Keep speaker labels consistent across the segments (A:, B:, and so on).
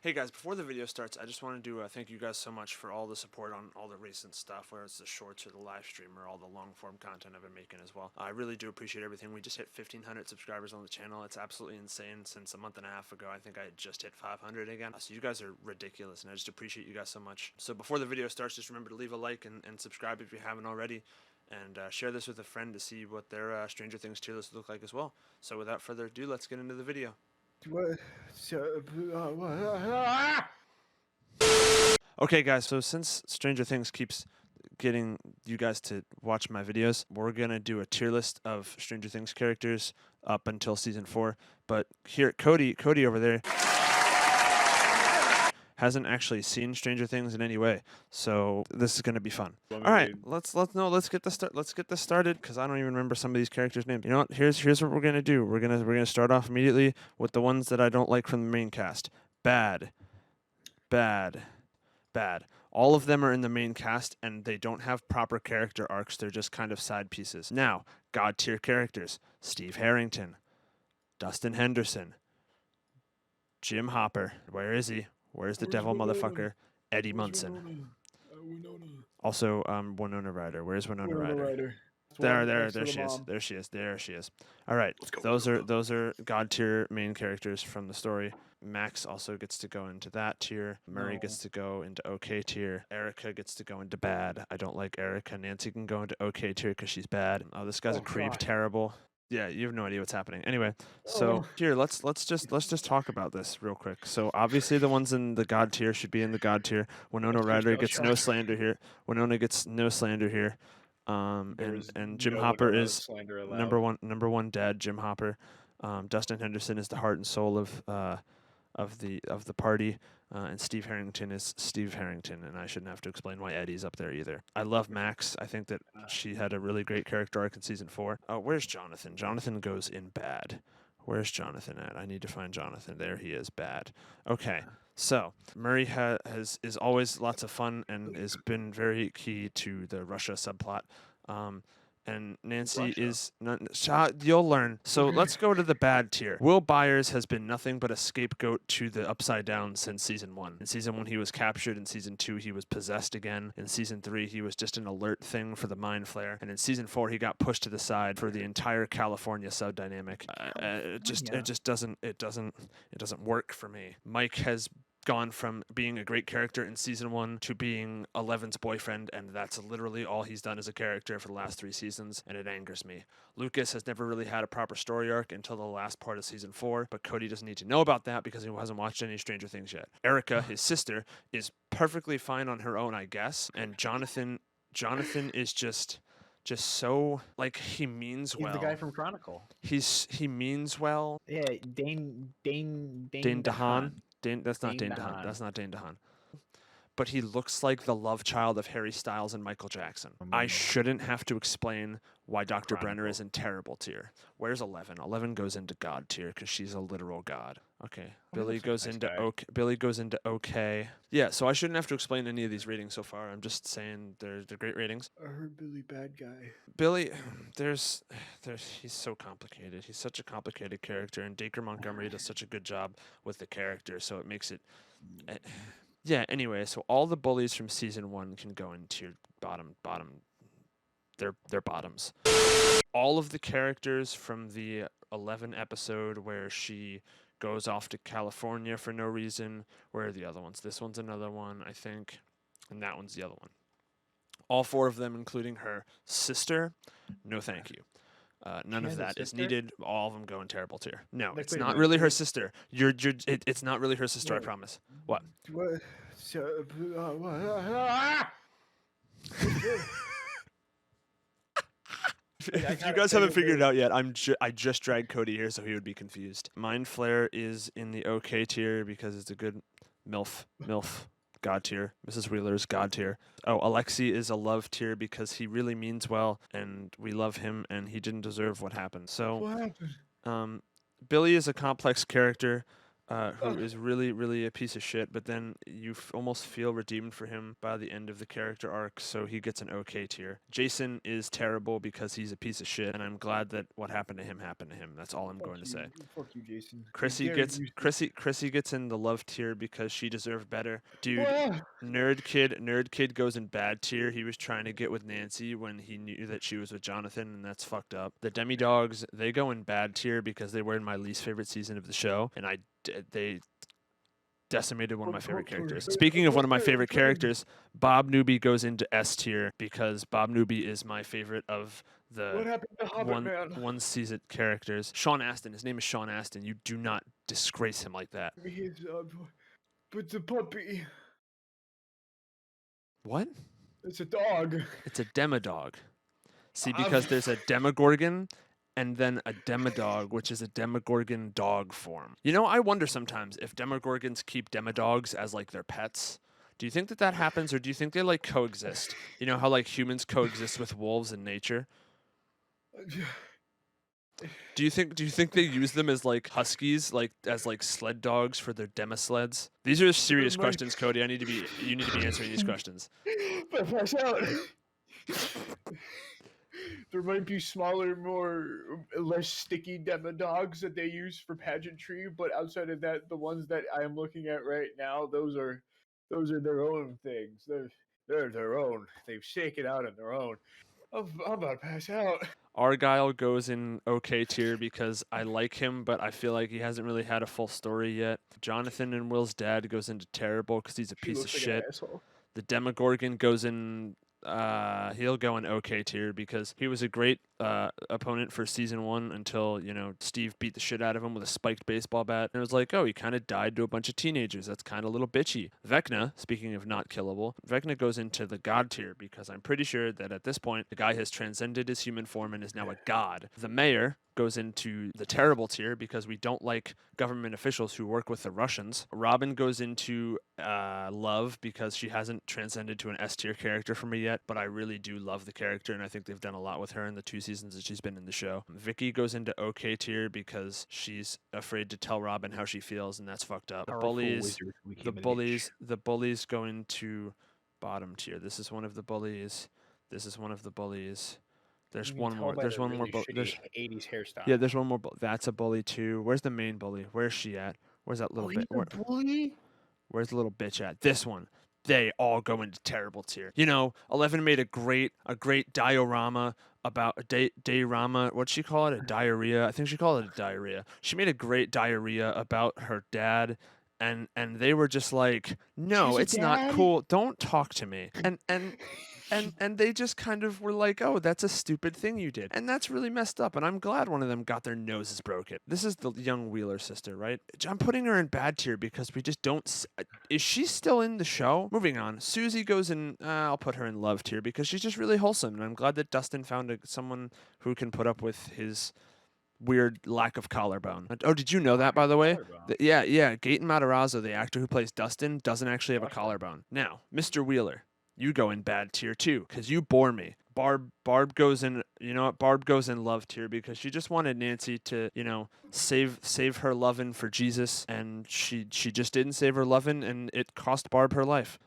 A: Hey guys, before the video starts, I just wanted to thank you guys so much for all the support on all the recent stuff, whether it's the shorts or the live stream or all the long form content I've been making as well. I really do appreciate everything. We just hit 1,500 subscribers on the channel. It's absolutely insane. Since a month and a half ago, I think I had just hit 500 again. So you guys are ridiculous, and I just appreciate you guys so much. So before the video starts, just remember to leave a like and subscribe if you haven't already. And share this with a friend to see what their Stranger Things tier list look like as well. So without further ado, let's get into the video.
B: What?
A: Okay, guys, so since Stranger Things keeps getting you guys to watch my videos, we're going to do a tier list of Stranger Things characters up until season 4. But here, Cody over there hasn't actually seen Stranger Things in any way, so this is going to be fun. All right, let's get this started because I don't even remember some of these characters' names. You know what? Here's what we're gonna do. We're gonna start off immediately with the ones that I don't like from the main cast. Bad. All of them are in the main cast, and they don't have proper character arcs. They're just kind of side pieces. Now, God tier characters: Steve Harrington, Dustin Henderson, Jim Hopper. Where is he? Where's the devil motherfucker? Eddie Munson. Also, Winona Ryder. Where's Winona Ryder? There she is. There she is. All right, those are God tier main characters from the story. Max also gets to go into that tier. Murray gets to go into okay tier. Erica gets to go into bad. I don't like Erica. Nancy can go into okay tier because she's bad. Oh, this guy's a creep.
B: God.
A: Terrible. Yeah, you have no idea what's happening. Anyway, so here let's just talk about this real quick. So obviously the ones in the God tier should be in the God tier. Winona Ryder gets no slander here. Winona gets no slander here. And Jim Hopper is number one dad. Jim Hopper. Dustin Henderson is the heart and soul of the party, and Steve Harrington is Steve Harrington, and I shouldn't have to explain why Eddie's up there either. I love Max. I think that she had a really great character arc in season 4. Where's Jonathan? Jonathan goes in bad. Where's Jonathan at? I need to find Jonathan. There he is. Bad. Okay. So Murray is always lots of fun and has been very key to the Russia subplot. And Nancy is not. You'll learn. So let's go to the bad tier. Will Byers has been nothing but a scapegoat to the Upside Down since season 1. In season 1, he was captured. In season 2, he was possessed again. In season 3, he was just an alert thing for the Mind Flare. And in season 4, he got pushed to the side for the entire California sub dynamic. It just doesn't work for me. Mike has gone from being a great character in season 1 to being Eleven's boyfriend, and that's literally all he's done as a character for the last 3 seasons, and it angers me. Lucas has never really had a proper story arc until the last part of season 4, but Cody doesn't need to know about that because he hasn't watched any Stranger Things yet. Erica, his sister, is perfectly fine on her own, I guess, and Jonathan is just so, like, he means well.
B: He's the guy from Chronicle.
A: He means well.
B: Yeah, Dane
A: DeHaan. That's not Dane DeHaan. That's not Dane DeHaan. But he looks like the love child of Harry Styles and Michael Jackson. I shouldn't have to explain why Dr. Brenner is in terrible tier. Where's 11? 11 goes into God tier because she's a literal god. Okay. Billy goes into okay. Yeah, so I shouldn't have to explain any of these ratings so far. I'm just saying they're great ratings.
B: I heard Billy bad guy.
A: Billy, he's so complicated. He's such a complicated character, and Dacre Montgomery does such a good job with the character, so it makes it. Yeah. Anyway, so all the bullies from season 1 can go into your bottom. They're bottoms. All of the characters from the 11 episode where she goes off to California for no reason. Where are the other ones? This one's another one, I think, and that one's the other one. All 4 of them, including her sister, no thank you. None of that is needed. All of them go in terrible tier. No, it's not really her sister. It's not really her sister, I promise. What? If you guys haven't figured it out yet, I just dragged Cody here so he would be confused. Mind Flare is in the okay tier because it's a good MILF. God tier. Mrs. Wheeler's God tier. Oh, Alexi is a love tier because he really means well, and we love him, and he didn't deserve what happened. So,
B: What happened?
A: Billy is a complex character. who is really, really a piece of shit, but then you almost feel redeemed for him by the end of the character arc, so he gets an okay tier. Jason is terrible because he's a piece of shit, and I'm glad that what happened to him happened to him. That's all I'm going to say.
B: Fuck you, Jason.
A: Chrissy gets in the love tier because she deserved better. Dude,
B: Well,
A: Nerd Kid goes in bad tier. He was trying to get with Nancy when he knew that she was with Jonathan, and that's fucked up. The Demi-Dogs, they go in bad tier because they were in my least favorite season of the show, and they decimated one of my favorite characters. Speaking of one of my favorite characters, Bob Newby goes into S tier because Bob Newby is my favorite of the
B: what happened to Hobbit Man?
A: one season characters. Sean Astin, his name is Sean Astin. You do not disgrace him like that.
B: He's but the puppy.
A: What?
B: It's a dog.
A: It's a Demodog. See, because there's a Demogorgon and then a Demodog, which is a Demogorgon dog form. You know, I wonder sometimes if Demogorgons keep Demodogs as like their pets. Do you think that that happens, or do you think they like coexist? You know how like humans coexist with wolves in nature? Do you think they use them as like huskies, like as like sled dogs for their demosleds? These are serious questions, Cody. You need to be answering these questions.
B: But flesh out. There might be smaller, less sticky demo dogs that they use for pageantry, but outside of that, the ones that I am looking at right now, those are their own things. They're their own. They've shaken out on their own. I'm about to pass out.
A: Argyle goes in okay tier because I like him, but I feel like he hasn't really had a full story yet. Jonathan and Will's dad goes into terrible because he's a piece of shit. The Demogorgon goes in. He'll go in okay tier because he was a great opponent for season 1 until Steve beat the shit out of him with a spiked baseball bat, and it was like, oh, he kind of died to a bunch of teenagers. That's kind of a little bitchy. Vecna, speaking of not killable, Vecna goes into the god tier because I'm pretty sure that at this point the guy has transcended his human form and is now a god. The mayor goes into the terrible tier because we don't like government officials who work with the Russians. Robin goes into love because she hasn't transcended to an S tier character for me yet, but I really do love the character, and I think they've done a lot with her in the 2 seasons that she's been in the show. Vicky goes into okay tier because she's afraid to tell Robin how she feels, and that's fucked up. The bullies go into bottom tier. This is one of the bullies. This is one of the bullies. There's one more. There's one more. There's
B: 80s hairstyle.
A: Yeah, there's one more. That's a bully too. Where's the main bully? Where's she at? Where's that little bit?
B: Bully?
A: Where's the little bitch at? This one. They all go into terrible tier. 11 made a great diorama about a diorama. What'd she call it? A diarrhea. I think she called it a diarrhea. She made a great diarrhea about her dad. And they were just like, no, it's not cool. Don't talk to me. And they just kind of were like, oh, that's a stupid thing you did. And that's really messed up. And I'm glad one of them got their noses broken. This is the young Wheeler sister, right? I'm putting her in bad tier because we just don't. Is she still in the show? Moving on. Susie goes in, I'll put her in love tier because she's just really wholesome. And I'm glad that Dustin found someone who can put up with his weird lack of collarbone. Oh, did you know that, by the way? Yeah. Gaten Matarazzo, the actor who plays Dustin, doesn't actually have a collarbone. Now, Mr. Wheeler, you go in bad tier too, because you bore me. Barb goes in, you know what? Barb goes in love tier because she just wanted Nancy to, save her lovin' for Jesus, and she just didn't save her lovin', and it cost Barb her life.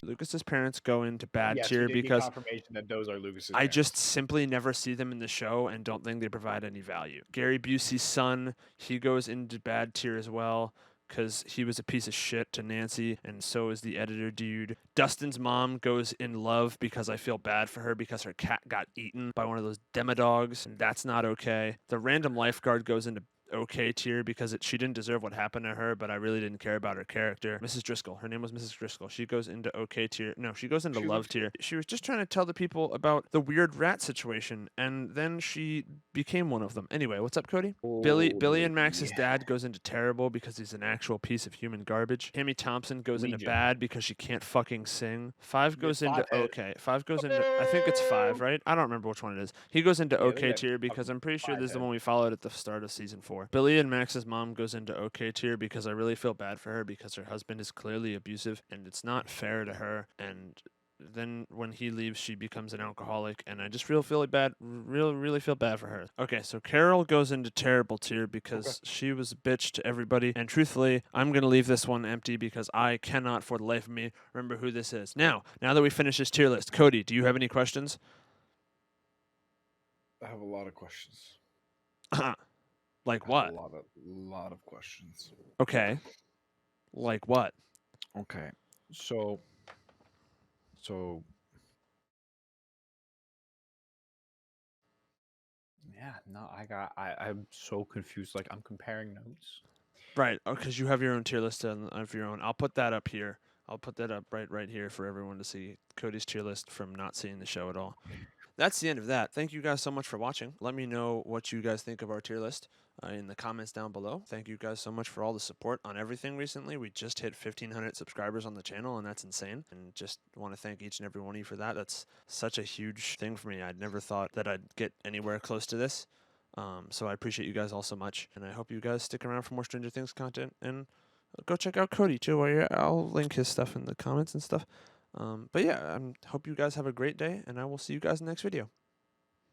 A: Lucas's parents go into bad tier because
B: confirmation that those are Lucas's
A: I just simply never see them in the show and don't think they provide any value. Gary Busey's son, he goes into bad tier as well because he was a piece of shit to Nancy, and so is the editor dude. Dustin's mom goes in love because I feel bad for her because her cat got eaten by one of those demodogs, and that's not okay. The random lifeguard goes into okay tier because she didn't deserve what happened to her, but I really didn't care about her character. Mrs. Driscoll, her name was Mrs. Driscoll. She goes into okay tier. No, she goes into love tier. She was just trying to tell the people about the weird rat situation, and then she became one of them. Anyway, what's up, Cody? Billy and Max's dad goes into terrible because he's an actual piece of human garbage. Tammy Thompson goes into bad because she can't fucking sing. 5 goes into okay. 5 goes into, I think it's 5, right? I don't remember which one it is. He goes into okay tier because I'm pretty sure this is the one we followed at the start of season 4. Billy and Max's mom goes into okay tier because I really feel bad for her because her husband is clearly abusive and it's not fair to her, and then when he leaves, she becomes an alcoholic, and I just really bad, really feel bad for her. Okay, so Carol goes into terrible tier because she was a bitch to everybody, and truthfully, I'm gonna leave this one empty because I cannot, for the life of me, remember who this is. Now that we finish this tier list, Cody, do you have any questions?
C: I have a lot of questions.
A: Like
C: I have
A: what?
C: a lot of questions.
A: Okay, like what?
C: Okay. So yeah, no, I'm so confused. Like I'm comparing notes.
A: Right, because you have your own tier list of your own. I'll put that up here. I'll put that up right here for everyone to see Cody's tier list from not seeing the show at all. That's the end of that. Thank you guys so much for watching. Let me know what you guys think of our tier list in the comments down below. Thank you guys so much for all the support on everything recently. We just hit 1,500 subscribers on the channel, and that's insane. And just want to thank each and every one of you for that. That's such a huge thing for me. I'd never thought that I'd get anywhere close to this. So I appreciate you guys all so much, and I hope you guys stick around for more Stranger Things content, and go check out Cody too. I'll link his stuff in the comments and stuff. But yeah, I hope you guys have a great day, and I will see you guys in the next video.